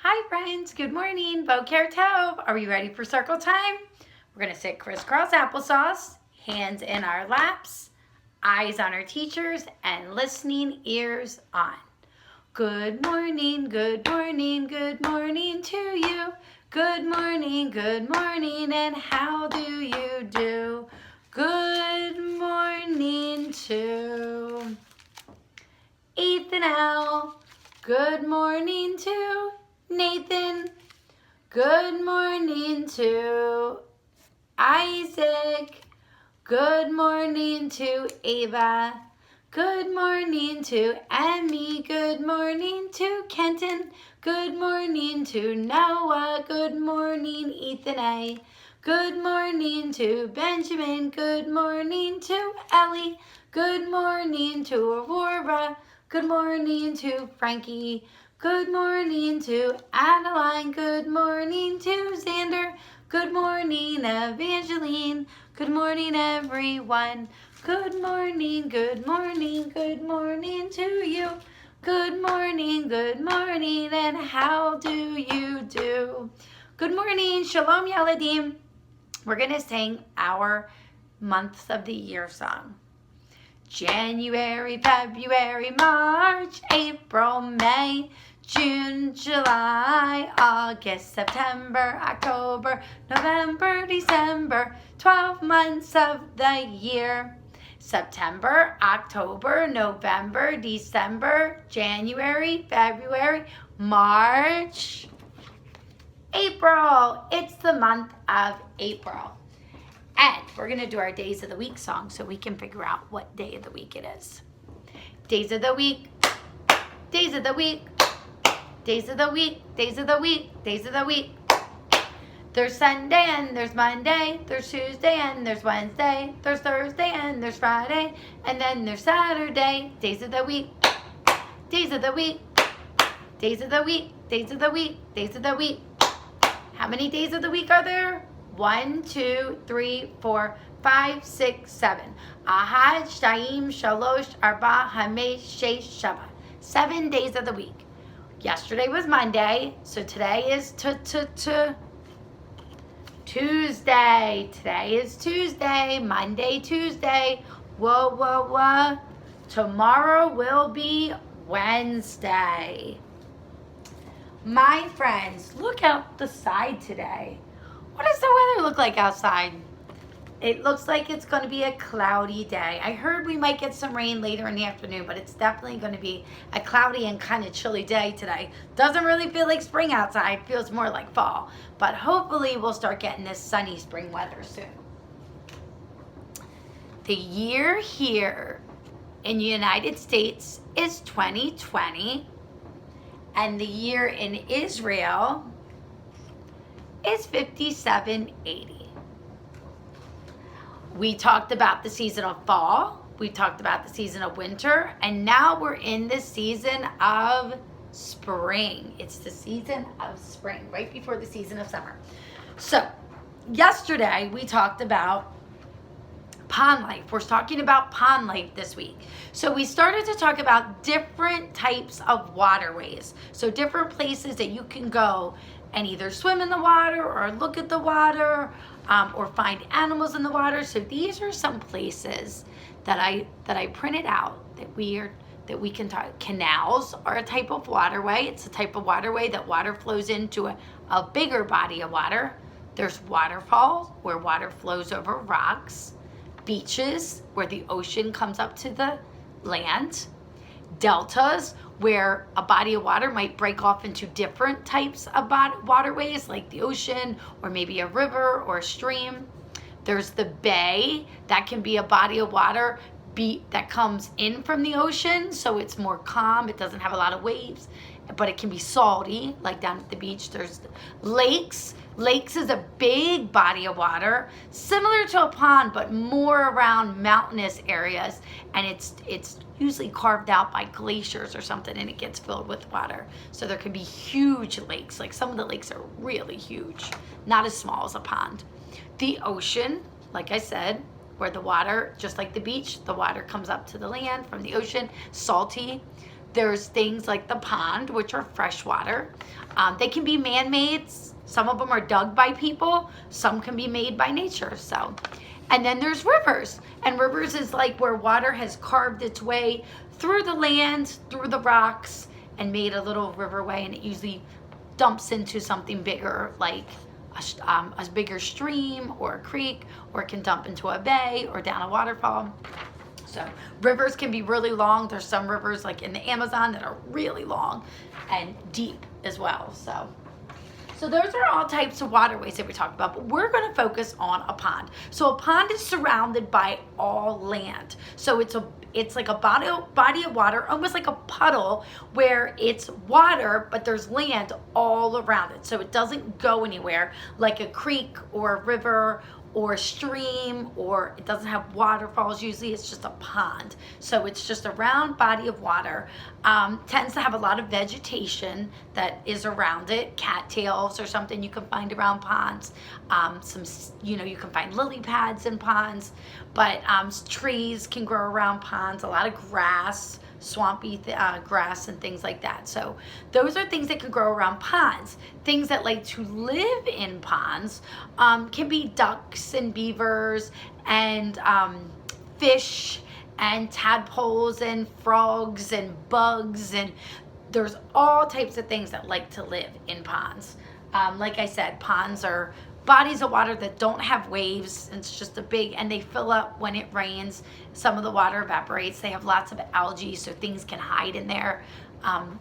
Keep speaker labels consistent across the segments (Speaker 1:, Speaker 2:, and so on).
Speaker 1: Hi friends, good morning. Boker Tov. Are we ready for circle time? We're going to sit crisscross applesauce, hands in our laps, eyes on our teachers, and listening ears on. Good morning, good morning, good morning to you. Good morning, and how do you do? Good morning to Ethan L. Good morning to Nathan. Good morning to Isaac. Good morning to Ava. Good morning to Emmy. Good morning to Kenton. Good morning to Noah. Good morning, Ethan A. Good morning to Benjamin. Good morning to Ellie. Good morning to Aurora. Good morning to Frankie. Good morning to Adeline. Good morning to Xander. Good morning, Evangeline. Good morning, everyone. Good morning, good morning, good morning to you. Good morning, and how do you do? Good morning, Shalom Yeladim. We're going to sing our months of the year song. January, February, March, April, May, June, July, August, September, October, November, December, 12 months of the year. September, October, November, December, January, February, March, April. It's the month of April. And we're going to do our days of the week song so we can figure out what day of the week it is. Days of the week, days of the week, days of the week, days of the week, days of the week. There's Sunday and there's Monday, there's Tuesday and there's Wednesday, there's Thursday and there's Friday, and then there's Saturday. Days of the week, days of the week, days of the week, days of the week, days of the week. How many days of the week are there? 1, 2, 3, 4, 5, 6, 7. Ahad, Shtaim, Shalosh, Arba, Hamesh, Shesh, Shava. 7 days of the week. Yesterday was Monday, so today is Tuesday. Today is Tuesday, Monday, Tuesday. Whoa. Tomorrow will be Wednesday. My friends, look out the side today. What does the weather look like outside? It looks like it's going to be a cloudy day. I heard we might get some rain later in the afternoon, but it's definitely going to be a cloudy and kind of chilly day today. Doesn't really feel like spring outside. Feels more like fall. But hopefully we'll start getting this sunny spring weather soon. The year here in the United States is 2020. And the year in Israel is 5780. We talked about the season of fall, we talked about the season of winter, and now we're in the season of spring. It's the season of spring, right before the season of summer. So, yesterday we talked about pond life. We're talking about pond life this week. So we started to talk about different types of waterways. So different places that you can go and either swim in the water or look at the water or find animals in the water. So these are some places that I printed out that we can talk. Canals are a type of waterway. It's a type of waterway that water flows into a bigger body of water. There's waterfalls where water flows over rocks. Beaches where the ocean comes up to the land. Deltas where a body of water might break off into different types of waterways, like the ocean or maybe a river or a stream. There's the bay. That can be a body of water that comes in from the ocean, so it's more calm. It doesn't have a lot of waves, but it can be salty, like down at the beach. There's lakes. Lakes is a big body of water, similar to a pond, but more around mountainous areas, and it's usually carved out by glaciers or something, and it gets filled with water. So there can be huge lakes. Like some of the lakes are really huge, not as small as a pond. The ocean, like I said, where the water, just like the beach, the water comes up to the land from the ocean, salty. There's things like the pond, which are freshwater. They can be man-made. Some of them are dug by people. Some can be made by nature. So, and then there's rivers. And rivers is like where water has carved its way through the land, through the rocks, and made a little riverway. And it usually dumps into something bigger, like a bigger stream or a creek, or it can dump into a bay or down a waterfall. So rivers can be really long. There's some rivers like in the Amazon that are really long and deep as well. So those are all types of waterways that we talked about, but we're going to focus on a pond. So a pond is surrounded by all land. So it's like a body of water, almost like a puddle where it's water, but there's land all around it. So it doesn't go anywhere like a creek or a river or a stream, or it doesn't have waterfalls. Usually it's just a pond. So it's just a round body of water. Tends to have a lot of vegetation that is around it, cattails or something you can find around ponds. You can find lily pads in ponds, but trees can grow around ponds, a lot of grass, swampy grass and things like that. So those are things that can grow around ponds. Things that like to live in ponds can be ducks and beavers and fish and tadpoles and frogs and bugs, and there's all types of things that like to live in ponds. Like I said, ponds are bodies of water that don't have waves. It's just and they fill up when it rains. Some of the water evaporates. They have lots of algae, so things can hide in there.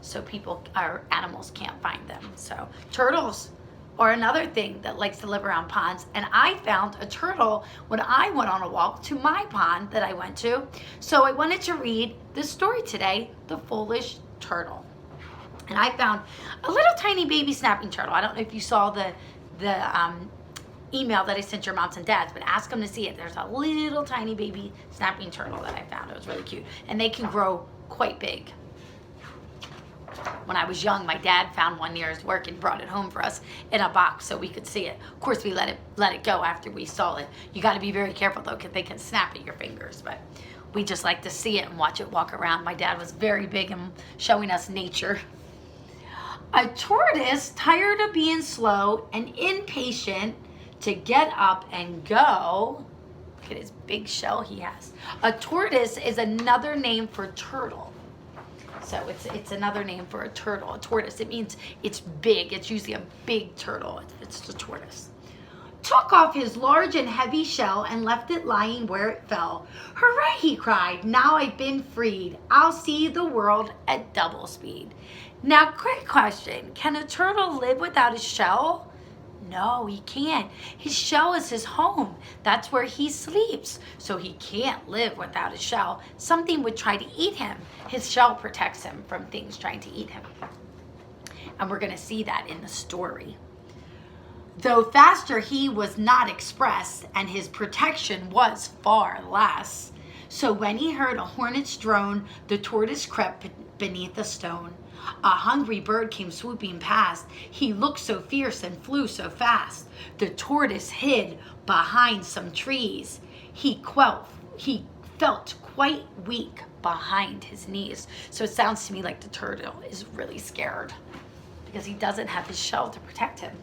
Speaker 1: So people or animals can't find them. So turtles are another thing that likes to live around ponds. And I found a turtle when I went on a walk to my pond that I went to. So I wanted to read this story today, The Foolish Turtle. And I found a little tiny baby snapping turtle. I don't know if you saw the email that I sent your moms and dads, but ask them to see it. There's a little tiny baby snapping turtle that I found. It was really cute. And they can grow quite big. When I was young, my dad found one near his work and brought it home for us in a box so we could see it. Of course, we let it go after we saw it. You got to be very careful though, because they can snap at your fingers. But we just like to see it and watch it walk around. My dad was very big in showing us nature. A tortoise, tired of being slow and impatient to get up and go. Look at his big shell he has. A tortoise is another name for turtle. So it's another name for a turtle, a tortoise. It means it's big. It's usually a big turtle. It's the tortoise. Took off his large and heavy shell and left it lying where it fell. Hooray, he cried. Now I've been freed. I'll see the world at double speed. Now, quick question. Can a turtle live without his shell? No, he can't. His shell is his home. That's where he sleeps. So he can't live without his shell. Something would try to eat him. His shell protects him from things trying to eat him. And we're going to see that in the story. Though faster he was not expressed, and his protection was far less. So when he heard a hornet's drone, the tortoise crept beneath a stone. A hungry bird came swooping past. He looked so fierce and flew so fast. The tortoise hid behind some trees. He felt quite weak behind his knees. So it sounds to me like the turtle is really scared because he doesn't have his shell to protect him.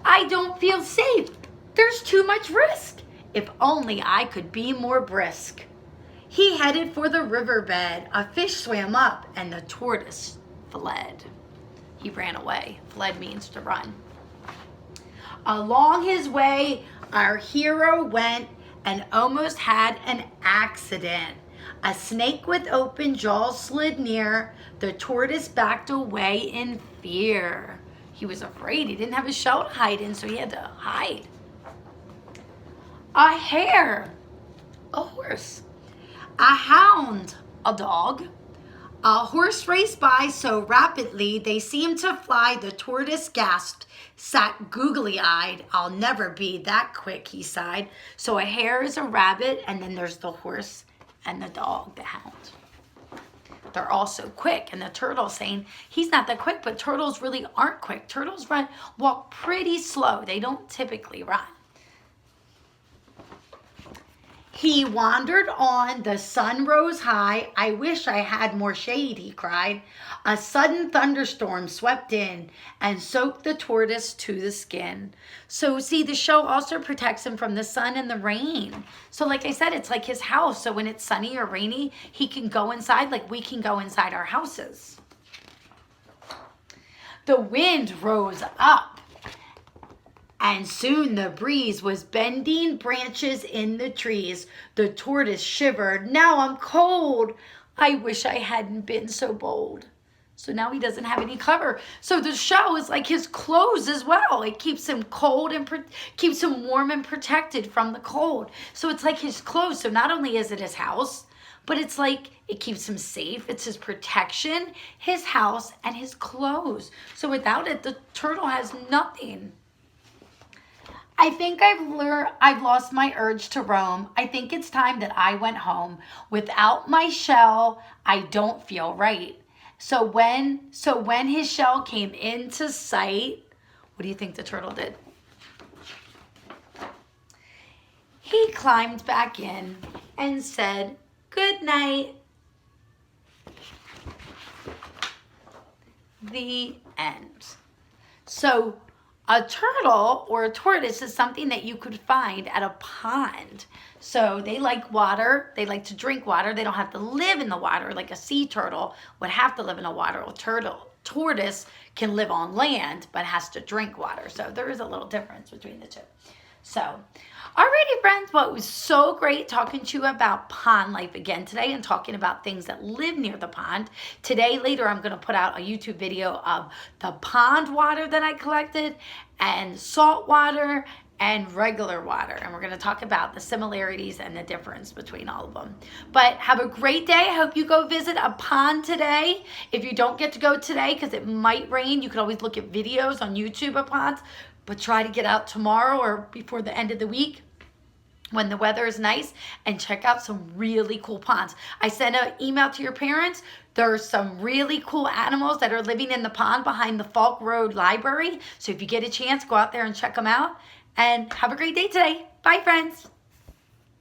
Speaker 1: I don't feel safe. There's too much risk. If only I could be more brisk. He headed for the riverbed. A fish swam up and the tortoise fled. He ran away. Fled means to run. Along his way, our hero went and almost had an accident. A snake with open jaws slid near. The tortoise backed away in fear. He was afraid. He didn't have his shell to hide in, so he had to hide. A hare, a horse, a hound, a dog. A horse raced by so rapidly they seemed to fly. The tortoise gasped, sat googly-eyed. I'll never be that quick, he sighed. So a hare is a rabbit, and then there's the horse and the dog, the hound. They're also quick, and the turtle saying he's not that quick, but turtles really aren't quick. Turtles walk pretty slow. They don't typically run. He wandered on, the sun rose high. I wish I had more shade, he cried. A sudden thunderstorm swept in and soaked the tortoise to the skin. So see, the show also protects him from the sun and the rain. So like I said, it's like his house. So when it's sunny or rainy, he can go inside like we can go inside our houses. The wind rose up, and soon the breeze was bending branches in the trees. The tortoise shivered. Now I'm cold. I wish I hadn't been so bold. So now he doesn't have any cover. So the show is like his clothes as well. It keeps him cold and keeps him warm and protected from the cold. So it's like his clothes. So not only is it his house, but it's like it keeps him safe. It's his protection, his house, and his clothes. So without it, the turtle has nothing. I think I've lost my urge to roam. I think it's time that I went home. Without my shell, I don't feel right. So when his shell came into sight, what do you think the turtle did? He climbed back in and said, "Good night." The end. So a turtle or a tortoise is something that you could find at a pond. So they like water. They like to drink water. They don't have to live in the water like a sea turtle would have to live in the water. A tortoise can live on land but has to drink water. So there is a little difference between the two. So, alrighty friends, well, it was so great talking to you about pond life again today and talking about things that live near the pond. Today, later, I'm going to put out a YouTube video of the pond water that I collected and salt water and regular water. And we're going to talk about the similarities and the difference between all of them. But have a great day. I hope you go visit a pond today. If you don't get to go today because it might rain, you can always look at videos on YouTube of ponds. But try to get out tomorrow or before the end of the week when the weather is nice and check out some really cool ponds. I sent an email to your parents. There's some really cool animals that are living in the pond behind the Falk Road Library. So if you get a chance, go out there and check them out. And have a great day today. Bye, friends.